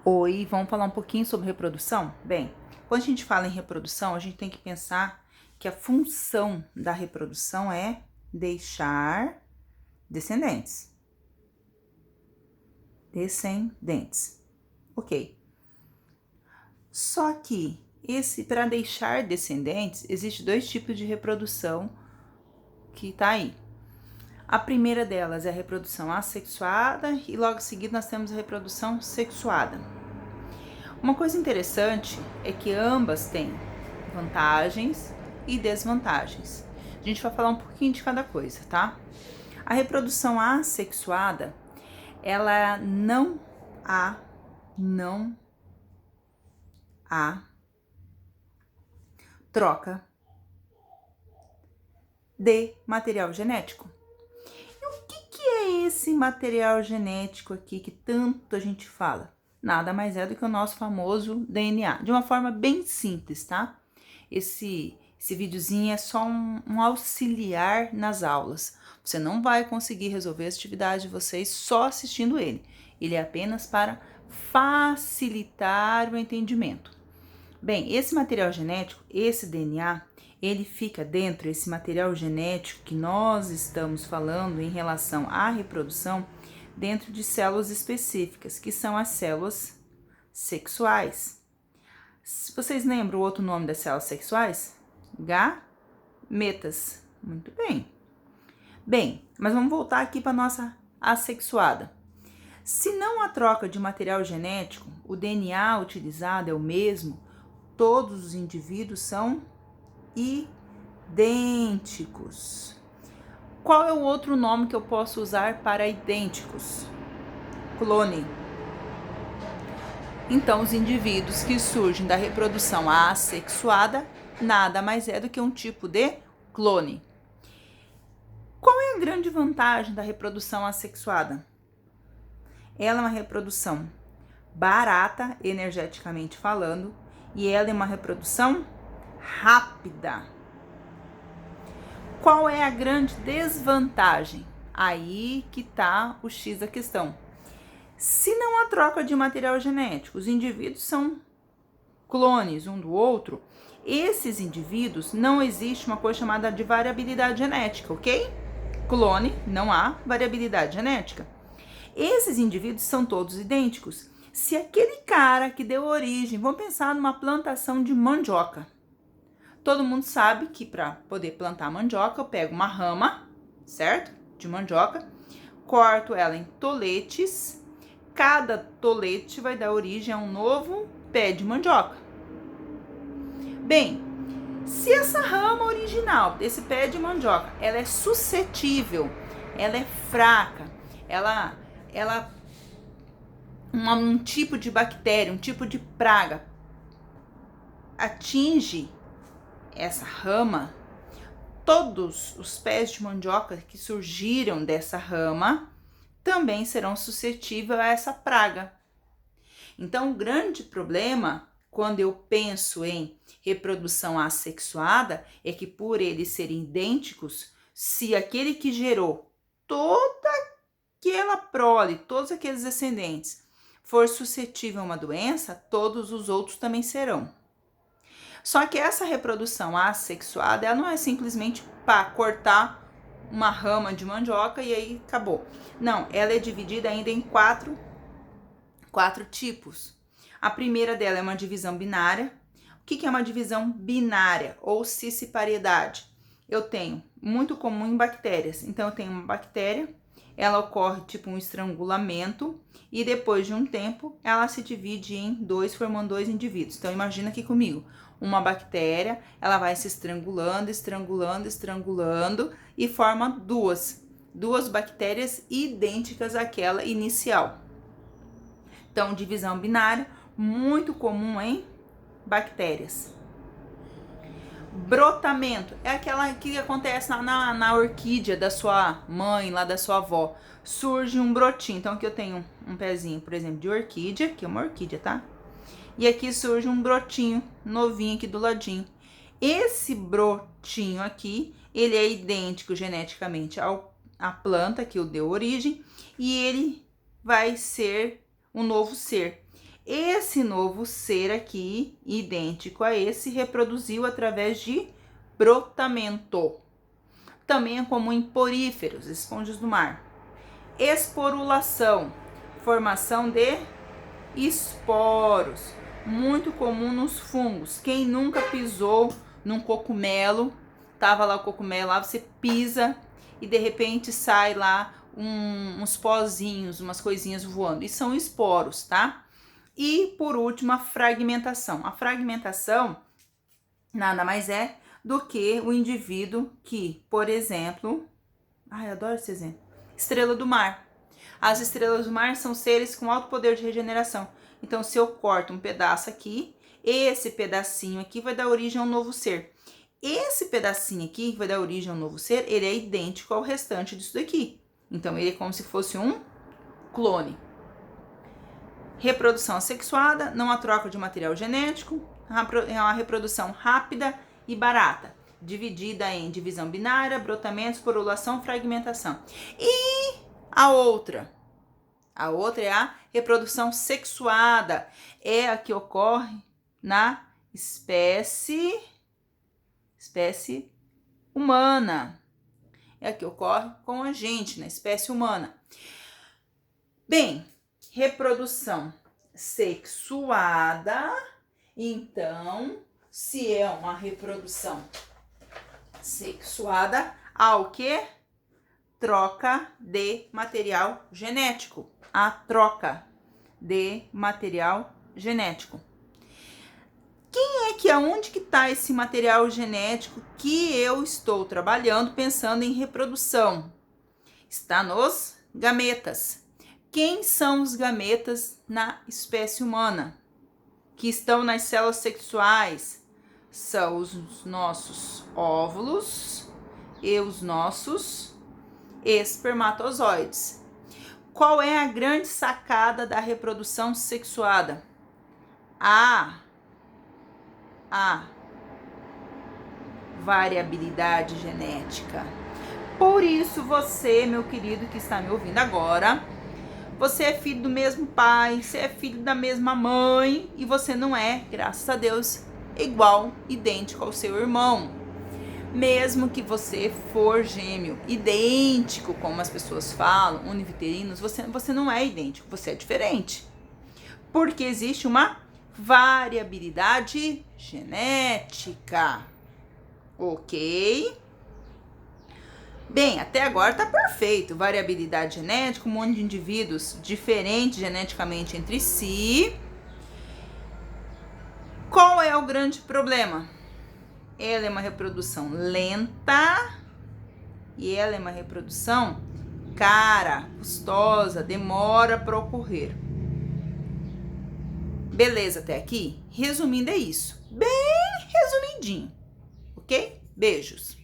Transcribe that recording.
Oi, vamos falar um pouquinho sobre reprodução? Bem, quando a gente fala em reprodução, a gente tem que pensar que a função da reprodução é deixar descendentes. Descendentes. Ok. Só que para deixar descendentes, existe dois tipos de reprodução que tá aí. A primeira delas é a reprodução assexuada e logo em seguida nós temos a reprodução sexuada. Uma coisa interessante é que ambas têm vantagens e desvantagens. A gente vai falar um pouquinho de cada coisa, tá? A reprodução assexuada, ela não há troca de material genético. E o que é esse material genético aqui que tanto a gente fala? Nada mais é do que o nosso famoso DNA, de uma forma bem simples, tá? Esse videozinho é só um auxiliar nas aulas. Você não vai conseguir resolver as atividades de vocês só assistindo ele. Ele é apenas para facilitar o entendimento. Bem, esse material genético, esse DNA, ele fica dentro, esse material genético que nós estamos falando em relação à reprodução, dentro de células específicas, que são as células sexuais. Vocês lembram o outro nome das células sexuais? Gametas. Muito bem. Bem, mas vamos voltar aqui para nossa assexuada. Se não há troca de material genético, o DNA utilizado é o mesmo, todos os indivíduos são idênticos. Qual é o outro nome que eu posso usar para idênticos? Clone. Então, os indivíduos que surgem da reprodução assexuada nada mais é do que um tipo de clone. Qual é a grande vantagem da reprodução assexuada? Ela é uma reprodução barata, energeticamente falando, e ela é uma reprodução rápida. Qual é a grande desvantagem? Aí que tá o X da questão. Se não há troca de material genético, os indivíduos são clones um do outro, esses indivíduos não existe uma coisa chamada de variabilidade genética, ok? Clone, não há variabilidade genética. Esses indivíduos são todos idênticos. Se aquele cara que deu origem, vamos pensar numa plantação de mandioca. Todo mundo sabe que para poder plantar mandioca, eu pego uma rama, certo? De mandioca, corto ela em toletes. Cada tolete vai dar origem a um novo pé de mandioca. Bem, se essa rama original desse pé de mandioca, ela é suscetível, ela é fraca, um tipo de bactéria, um tipo de praga atinge essa rama, todos os pés de mandioca que surgiram dessa rama também serão suscetíveis a essa praga. Então, o grande problema quando eu penso em reprodução assexuada é que, por eles serem idênticos, se aquele que gerou toda aquela prole, todos aqueles descendentes, for suscetível a uma doença, todos os outros também serão. Só que essa reprodução assexuada, ela não é simplesmente para cortar uma rama de mandioca e aí acabou. Não, ela é dividida ainda em quatro tipos. A primeira dela é uma divisão binária. O que é uma divisão binária ou cisparidade? Eu tenho, muito comum em bactérias. Então, eu tenho uma bactéria, ela ocorre tipo um estrangulamento e depois de um tempo, ela se divide em dois, formando dois indivíduos. Então, imagina aqui comigo, uma bactéria, ela vai se estrangulando e forma duas bactérias idênticas àquela inicial. Então, divisão binária, muito comum em bactérias. Brotamento é aquela que acontece na orquídea da sua mãe, lá da sua avó. Surge um brotinho. Então, aqui eu tenho um pezinho, por exemplo, de orquídea, que é uma orquídea, tá? E aqui surge um brotinho novinho aqui do ladinho. Esse brotinho aqui, ele é idêntico geneticamente à planta que o deu origem e ele vai ser um novo ser. Esse novo ser aqui, idêntico a esse, reproduziu através de brotamento. Também é comum em poríferos, esponjas do mar. Esporulação, formação de esporos, muito comum nos fungos. Quem nunca pisou num cogumelo, tava lá o cogumelo, lá você pisa e de repente sai lá uns pozinhos, umas coisinhas voando. E são esporos, tá? E por último, a fragmentação. A fragmentação nada mais é do que o indivíduo que, por exemplo, ai, eu adoro esse exemplo, estrela do mar. As estrelas do mar são seres com alto poder de regeneração. Então, se eu corto um pedaço aqui, esse pedacinho aqui vai dar origem a um novo ser. Esse pedacinho aqui, que vai dar origem a um novo ser, ele é idêntico ao restante disso daqui. Então, ele é como se fosse um clone. Reprodução assexuada, não há troca de material genético, é uma reprodução rápida e barata, dividida em divisão binária, brotamento, esporulação, fragmentação. E a outra é a reprodução sexuada, é a que ocorre na espécie humana, é a que ocorre com a gente, na espécie humana. Bem, reprodução sexuada, então, se é uma reprodução sexuada, há o quê? Troca de material genético. A troca de material genético. Quem é que, aonde que está esse material genético que eu estou trabalhando pensando em reprodução? Está nos gametas. Quem são os gametas na espécie humana? Que estão nas células sexuais? São os nossos óvulos e os nossos espermatozoides. Qual é a grande sacada da reprodução sexuada? A variabilidade genética. Por isso você, meu querido que está me ouvindo agora, você é filho do mesmo pai, você é filho da mesma mãe e você não é, graças a Deus, igual, idêntico ao seu irmão. Mesmo que você for gêmeo, idêntico, como as pessoas falam, univiterinos, você não é idêntico, você é diferente. Porque existe uma variabilidade genética. Ok? Bem, até agora tá perfeito. Variabilidade genética, um monte de indivíduos diferentes geneticamente entre si. Qual é o grande problema? Ela é uma reprodução lenta e ela é uma reprodução cara, custosa, demora para ocorrer. Beleza até aqui? Resumindo, é isso. Bem resumidinho, ok? Beijos!